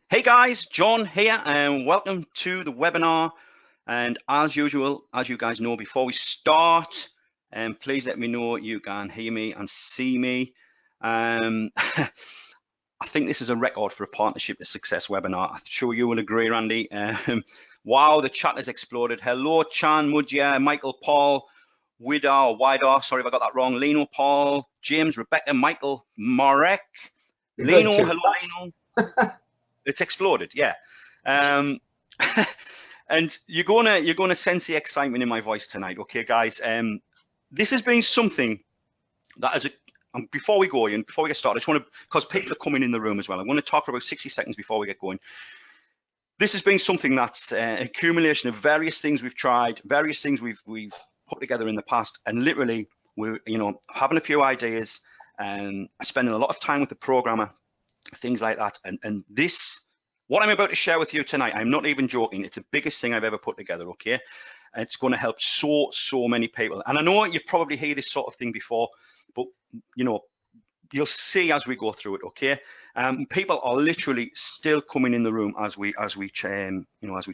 Hey guys, John here, and welcome to the webinar. And as usual, as you guys know, before we start, please let me know you can hear me and see me. I think this is a record for a Partnership to Success webinar. I'm sure you will agree, Randy. Wow, the chat has exploded. Hello, Chan, Mujia, Michael, Paul, Widar, sorry if I got that wrong. Lino, Paul, James, Rebecca, Michael, Marek, Lino, hello, Lino. It's exploded, yeah. And you're gonna sense the excitement in my voice tonight, okay, guys? This has been something that as a before we go in, before we get started, I just want to, because people are coming in the room as well, I want to talk for about 60 seconds before we get going. This has been something that's an accumulation of various things we've tried, various things we've put together in the past, and literally we're having a few ideas and spending a lot of time with the programmer, things like that. And this, what I'm about to share with you tonight, I'm not even joking, it's the biggest thing I've ever put together, okay? And it's going to help so many people. And I know you've probably heard this sort of thing before, but you'll see as we go through it, okay? People are literally still coming in the room as we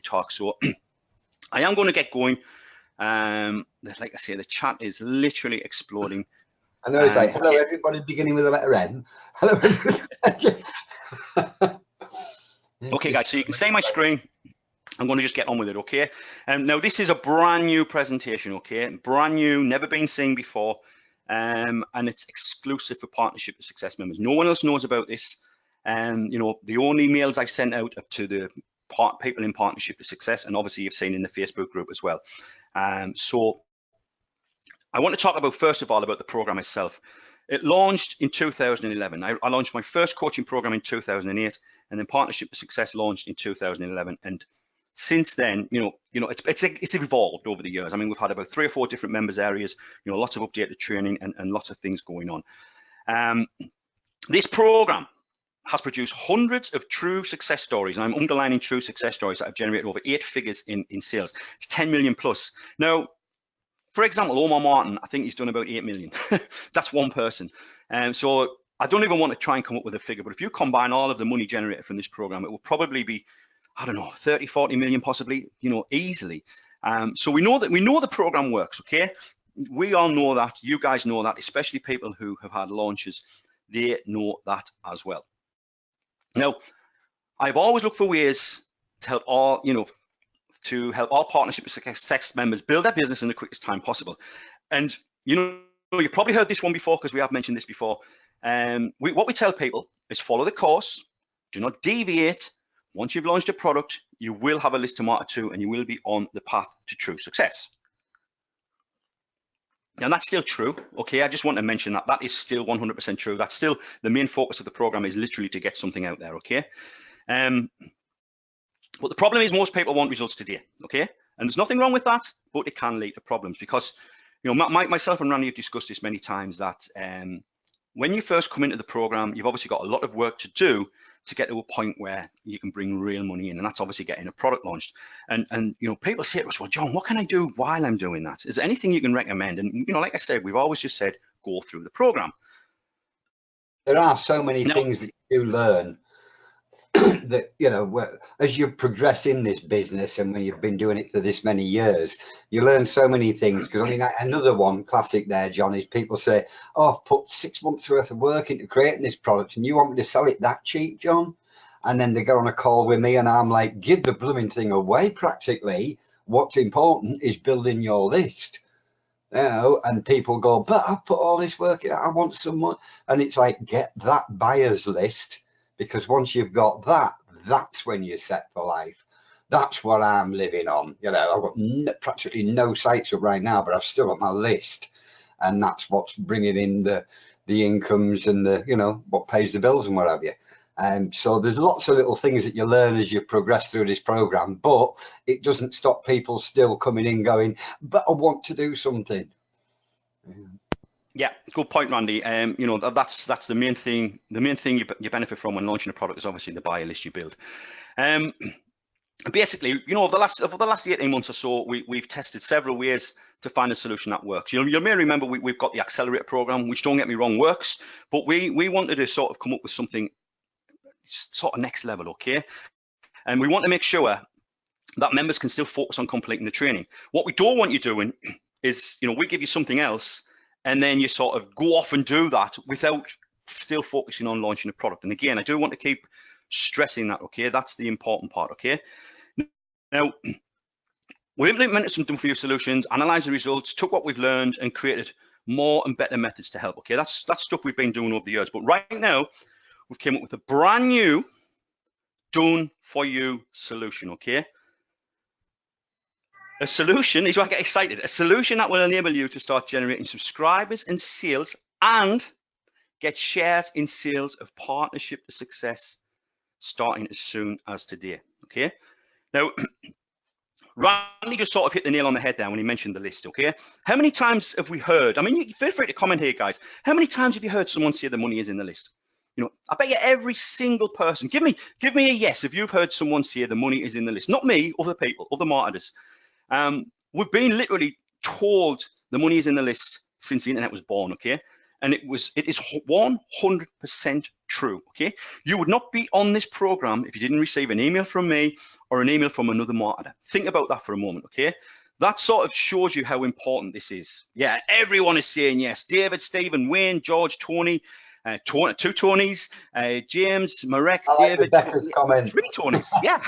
talk. So I am going to get going. Like I say, the chat is literally exploding. I know it's like, hello everybody, beginning with the letter N. Hello everybody. Okay guys, so you can see my screen. I'm going to just get on with it, okay? Now this is a brand new presentation, okay? Brand new, never been seen before, and it's exclusive for Partnership to Success members. No one else knows about this. The only emails I've sent out to the people in Partnership to Success, and obviously you've seen in the Facebook group as well. So I want to talk about, first of all, about the program itself. It launched in 2011. I launched my first coaching program in 2008, and then Partnership to Success launched in 2011. And since then, it's evolved over the years. I mean, we've had about 3 or 4 different members areas, lots of updated training and lots of things going on. This program has produced hundreds of true success stories, and I'm underlining true success stories that have generated over 8 figures in sales. It's 10 million plus. Now, for example, Omar Martin, I think he's done about 8 million. That's one person. So I don't even want to try and come up with a figure, but if you combine all of the money generated from this program, it will probably be, I don't know, 30, 40 million possibly, easily. So we know the program works, okay? We all know that, you guys know that, especially people who have had launches, they know that as well. Now, I've always looked for ways to help all, to help all Partnership to Success members build their business in the quickest time possible. And you've probably heard this one before, because we have mentioned this before. What we tell people is follow the course, do not deviate. Once you've launched a product, you will have a list to market to, and you will be on the path to true success. Now that's still true, okay? I just want to mention that that is still 100% true. That's still the main focus of the program, is literally to get something out there, okay? But the problem is most people want results today, okay? And there's nothing wrong with that, but it can lead to problems, because, myself and Randy have discussed this many times, that when you first come into the program, you've obviously got a lot of work to do to get to a point where you can bring real money in, and that's obviously getting a product launched. And people say to us, well, John, what can I do while I'm doing that? Is there anything you can recommend? And like I said, we've always just said, go through the program. There are so many things that you learn that, as you progress in this business, and when you've been doing it for this many years, you learn so many things. Because I mean, another one classic there, John, is people say, oh, I've put 6 months worth of work into creating this product, and you want me to sell it that cheap, John? And then they go on a call with me, and I'm like, give the blooming thing away practically. What's important is building your list. And people go, but I've put all this work in, I want some more. And it's like, get that buyer's list, because once you've got that, that's when you're set for life. That's what I'm living on. I've got practically no sites up right now, but I've still got my list, and that's what's bringing in the incomes and the what pays the bills and what have you. So there's lots of little things that you learn as you progress through this program, but it doesn't stop people still coming in going, but I want to do something. Yeah, good point, Randy. That's the main thing. The main thing you benefit from when launching a product is obviously the buyer list you build. basically, you know, over the last 18 months or so, we've tested several ways to find a solution that works. You may remember we've got the accelerator program, which, don't get me wrong, works, but we wanted to sort of come up with something sort of next level, okay? And we want to make sure that members can still focus on completing the training. What we don't want you doing is, you know, we give you something else and then you sort of go off and do that without still focusing on launching a product. And again, I do want to keep stressing that, okay? That's the important part, okay? Now, we implemented some done-for-you solutions, analysed the results, took what we've learned and created more and better methods to help, okay? That's stuff we've been doing over the years. But right now, we've came up with a brand new done-for-you solution, okay? A solution is where I get excited. A solution that will enable you to start generating subscribers and sales and get shares in sales of Partnership to Success starting as soon as today, okay? Now, Randy just sort of hit the nail on the head there when he mentioned the list, okay? How many times have we heard, I mean, feel free to comment here, guys. How many times have you heard someone say the money is in the list? You know, I bet you every single person, give me a yes if you've heard someone say the money is in the list. Not me, other people, other marketers. We've been literally told the money is in the list since the internet was born, okay? And it is 100% true, okay? You would not be on this program if you didn't receive an email from me or an email from another marketer. Think about that for a moment, okay? That sort of shows you how important this is. Yeah, everyone is saying yes. David, Stephen, Wayne, George, Tony, two Tonys, James, Marek, David. Rebecca's comment. 3 Tonys, yeah.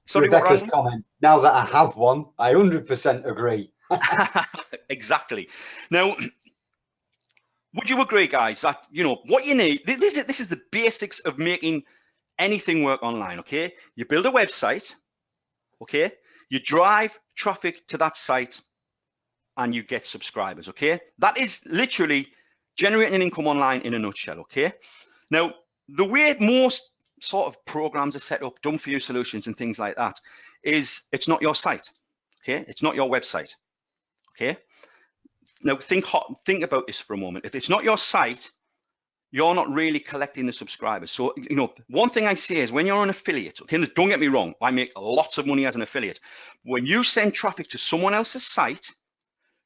Sorry, Rebecca's comment. Now that I have one, I 100% agree. Exactly. Now, would you agree, guys, that, you know, what you need, this is the basics of making anything work online, okay? You build a website, okay? You drive traffic to that site and you get subscribers, okay? That is literally generating an income online in a nutshell, okay? Now, the way most sort of programs are set up, done-for-you solutions and things like that, is it's not your site, okay? It's not your website, okay? Now, think about this for a moment. If it's not your site, you're not really collecting the subscribers. So, you know, one thing I say is when you're an affiliate, okay, don't get me wrong, I make lots of money as an affiliate. When you send traffic to someone else's site,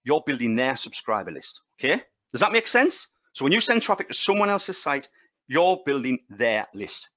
you're building their subscriber list, okay? Does that make sense? So when you send traffic to someone else's site, you're building their list,